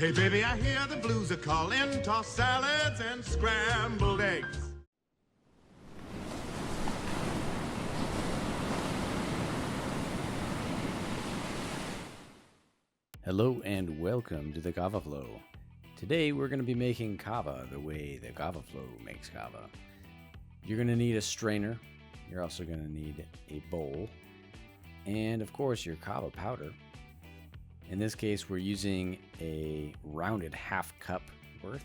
Hey baby, I hear the blues are calling, tossed salads and scrambled eggs. Hello and welcome to the Kava Flow. Today we're going to be making kava the way the Kava Flow makes kava. You're going to need a strainer. You're also going to need a bowl. And of course your kava powder. In this case we're using a rounded half cup worth.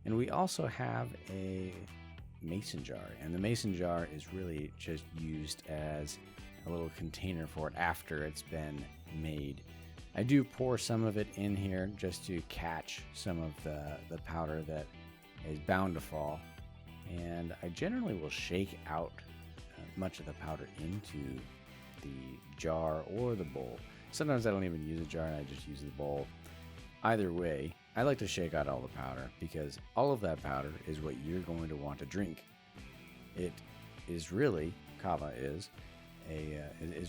And we also have a mason jar. And the mason jar is really just used as a little container for it after it's been made. I do pour some of it in here just to catch some of the powder that is bound to fall. And I generally will shake out much of the powder into the jar or the bowl. Sometimes I don't even use a jar and I just use the bowl. Either way, I like to shake out all the powder because all of that powder is what you're going to want to drink. It is really, kava is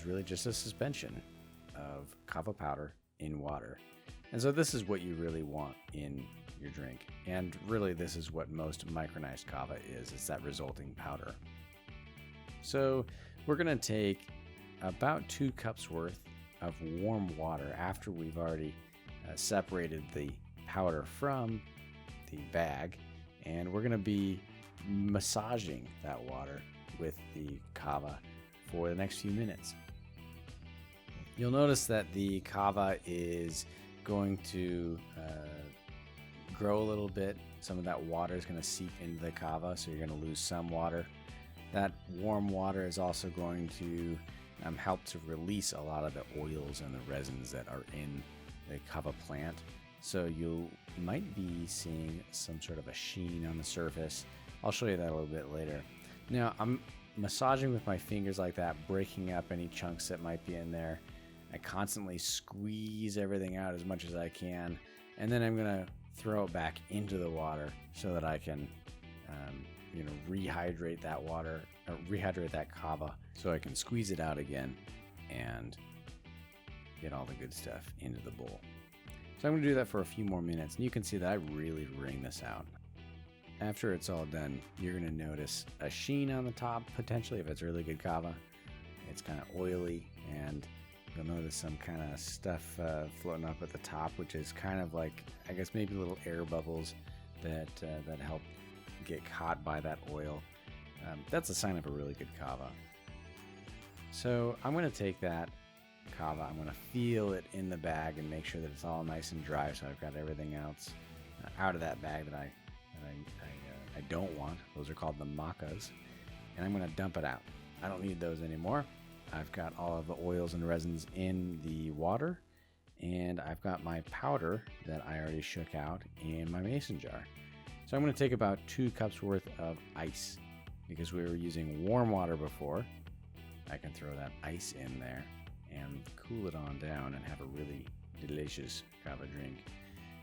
really just a suspension of kava powder in water. And so this is what you really want in your drink. And really this is what most micronized kava is that resulting powder. So we're going to take about 2 cups worth of warm water after we've already separated the powder from the bag. And we're going to be massaging that water with the kava for the next few minutes. You'll notice that the kava is going to grow a little bit. Some of that water is going to seep into the kava, so you're going to lose some water. That warm water is also going to help to release a lot of the oils and the resins that are in the kava plant. So you might be seeing some sort of a sheen on the surface. I'll show you that a little bit later. Now I'm massaging with my fingers like that, breaking up any chunks that might be in there. I constantly squeeze everything out as much as I can, and then I'm gonna throw it back into the water so that I can, rehydrate that water, or rehydrate that kava, so I can squeeze it out again and get all the good stuff into the bowl. So I'm gonna do that for a few more minutes, and you can see that I really wring this out. After it's all done, you're gonna notice a sheen on the top, potentially if it's really good kava. It's kind of oily, and you'll notice some kind of stuff floating up at the top, which is kind of like, I guess, maybe little air bubbles that help get caught by that oil. That's a sign of a really good kava. So I'm going to take that kava, I'm going to feel it in the bag and make sure that it's all nice and dry, so I've got everything else out of that bag that I don't want. Those are called the macas. And I'm going to dump it out. I don't need those anymore. I've got all of the oils and resins in the water, and I've got my powder that I already shook out in my mason jar. So I'm going to take about 2 cups worth of ice. Because we were using warm water before, I can throw that ice in there and cool it on down and have a really delicious kava drink.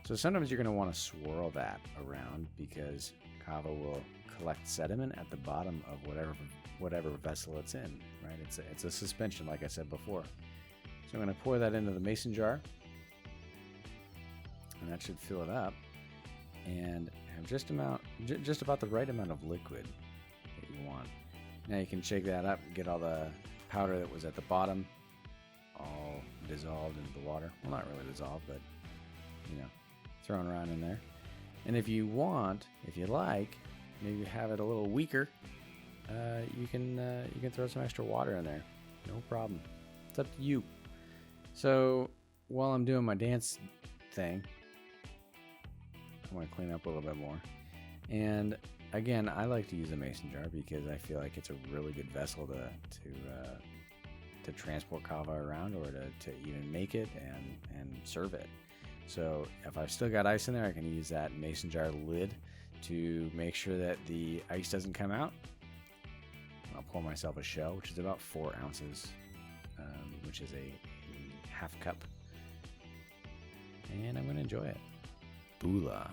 So sometimes you're going to want to swirl that around because kava will collect sediment at the bottom of whatever vessel it's in, right? It's a suspension, like I said before. So I'm going to pour that into the mason jar, and that should fill it up, and have just about the right amount of liquid that you want. Now you can shake that up and get all the powder that was at the bottom all dissolved into the water. Well, not really dissolved, but thrown around in there. And if you like, maybe have it a little weaker, you can throw some extra water in there. No problem. It's up to you. So while I'm doing my dance thing, I want to clean up a little bit more. And again, I like to use a mason jar because I feel like it's a really good vessel to transport kava around, or to even make it and serve it. So if I've still got ice in there, I can use that mason jar lid to make sure that the ice doesn't come out. I'll pour myself a shell, which is about 4 ounces, which is a half cup. And I'm going to enjoy it. Bula.